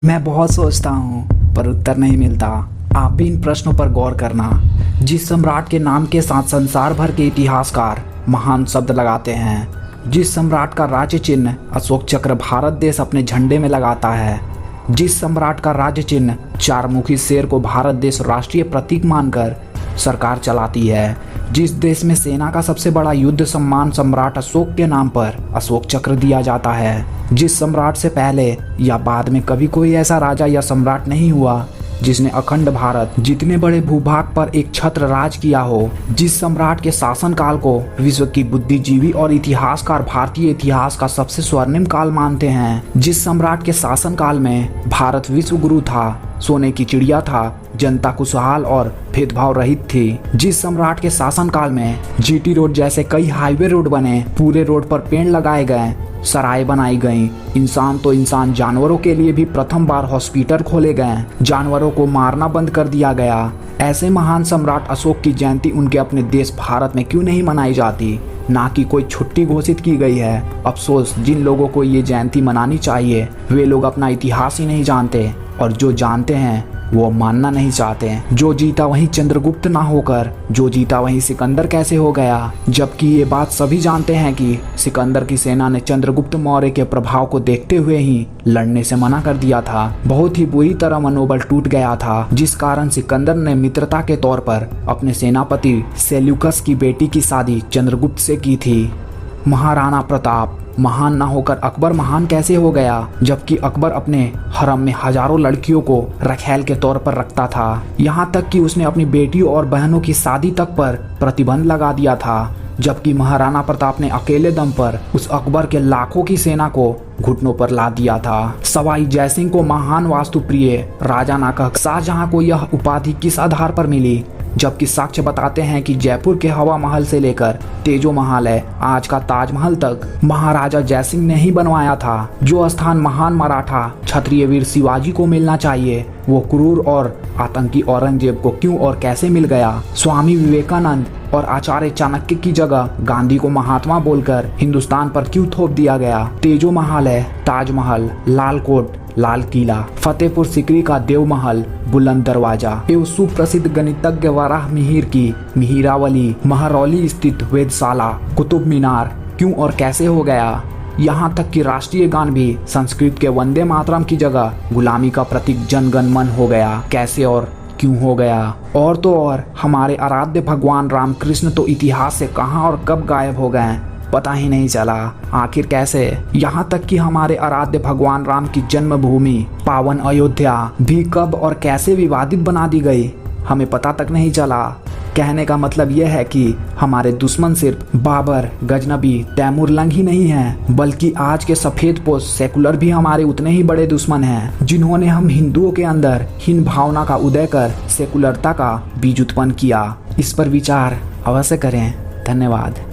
मैं बहुत सोचता हूँ पर उत्तर नहीं मिलता। आप भी इन प्रश्नों पर गौर करना। जिस सम्राट के नाम के साथ संसार भर के इतिहासकार महान शब्द लगाते हैं, जिस सम्राट का राज्य चिन्ह अशोक चक्र भारत देश अपने झंडे में लगाता है, जिस सम्राट का राज्य चिन्ह चार मुखी शेर को भारत देश राष्ट्रीय प्रतीक मानकर सरकार चलाती है, जिस देश में सेना का सबसे बड़ा युद्ध सम्मान सम्राट अशोक के नाम पर अशोक चक्र दिया जाता है, जिस सम्राट से पहले या बाद में कभी कोई ऐसा राजा या सम्राट नहीं हुआ जिसने अखंड भारत जितने बड़े भूभाग पर एक छत्र राज किया हो, जिस सम्राट के शासनकाल को विश्व की बुद्धिजीवी और इतिहासकार भारतीय इतिहास का सबसे स्वर्णिम काल मानते हैं, जिस सम्राट के शासनकाल में भारत विश्व गुरु था, सोने की चिड़िया था, जनता खुशहाल और भेदभाव रहित थी, जिस सम्राट के शासनकाल में जीटी रोड जैसे कई हाईवे रोड बने, पूरे रोड पर पेड़ लगाए गए, सराय बनाई गई, इंसान तो इंसान जानवरों के लिए भी प्रथम बार हॉस्पिटल खोले गए, जानवरों को मारना बंद कर दिया गया। ऐसे महान सम्राट अशोक की जयंती उनके अपने देश भारत में क्यों नहीं मनाई जाती, ना कि कोई छुट्टी घोषित की गई है। अफसोस, जिन लोगों को ये जयंती मनानी चाहिए वे लोग अपना इतिहास ही नहीं जानते, और जो जानते हैं वो मानना नहीं चाहते। जो जीता वही चंद्रगुप्त ना होकर जो जीता वही सिकंदर कैसे हो गया, जबकि ये बात सभी जानते हैं कि सिकंदर की सेना ने चंद्रगुप्त मौर्य के प्रभाव को देखते हुए ही लड़ने से मना कर दिया था। बहुत ही बुरी तरह मनोबल टूट गया था, जिस कारण सिकंदर ने मित्रता के तौर पर अपने सेनापति सेल्यूकस की बेटी की शादी चंद्रगुप्त से की थी। महाराणा प्रताप महान ना होकर अकबर महान कैसे हो गया, जबकि अकबर अपने हरम में हजारों लड़कियों को रखैल के तौर पर रखता था, यहाँ तक कि उसने अपनी बेटियों और बहनों की शादी तक पर प्रतिबंध लगा दिया था। जबकि महाराणा प्रताप ने अकेले दम पर उस अकबर के लाखों की सेना को घुटनों पर ला दिया था। सवाई जयसिंह को महान वास्तुप्रिय राजा ना कह शाहजहां को यह उपाधि किस आधार पर मिली, जबकि साक्ष्य बताते हैं कि जयपुर के हवा महल से लेकर तेजो महल है आज का ताजमहल तक महाराजा जयसिंह ने ही बनवाया था। जो स्थान महान मराठा क्षत्रिय वीर शिवाजी को मिलना चाहिए वो क्रूर और आतंकी औरंगजेब को क्यों और कैसे मिल गया। स्वामी विवेकानंद और आचार्य चाणक्य की जगह गांधी को महात्मा बोलकर हिंदुस्तान पर क्यों थोप दिया गया। तेजो महल है, ताजमहल, लाल कोट, लाल किला, फतेहपुर सिकरी का देव महल, बुलंद दरवाजा एवं सुप्रसिद्ध गणितज्ञ वराह मिहिर की मिहिरावली, महरौली स्थित वेधशाला, कुतुब मीनार क्यों और कैसे हो गया। यहाँ तक कि राष्ट्रीय गान भी संस्कृत के वंदे मातरम की जगह गुलामी का प्रतीक जन गण मन हो गया, कैसे और क्यों हो गया। और तो और हमारे आराध्य भगवान रामकृष्ण तो इतिहास से कहां और कब गायब हो गए पता ही नहीं चला, आखिर कैसे। यहाँ तक कि हमारे आराध्य भगवान राम की जन्मभूमि पावन अयोध्या भी कब और कैसे विवादित बना दी गई हमें पता तक नहीं चला। कहने का मतलब यह है कि हमारे दुश्मन सिर्फ बाबर, गजनबी, तैमूरलंग ही नहीं हैं, बल्कि आज के सफेद पोश सेकुलर भी हमारे उतने ही बड़े दुश्मन हैं, जिन्होंने हम हिंदुओं के अंदर हीन भावना का उदय कर सेकुलरता का बीज उत्पन्न किया। इस पर विचार अवश्य करें। धन्यवाद।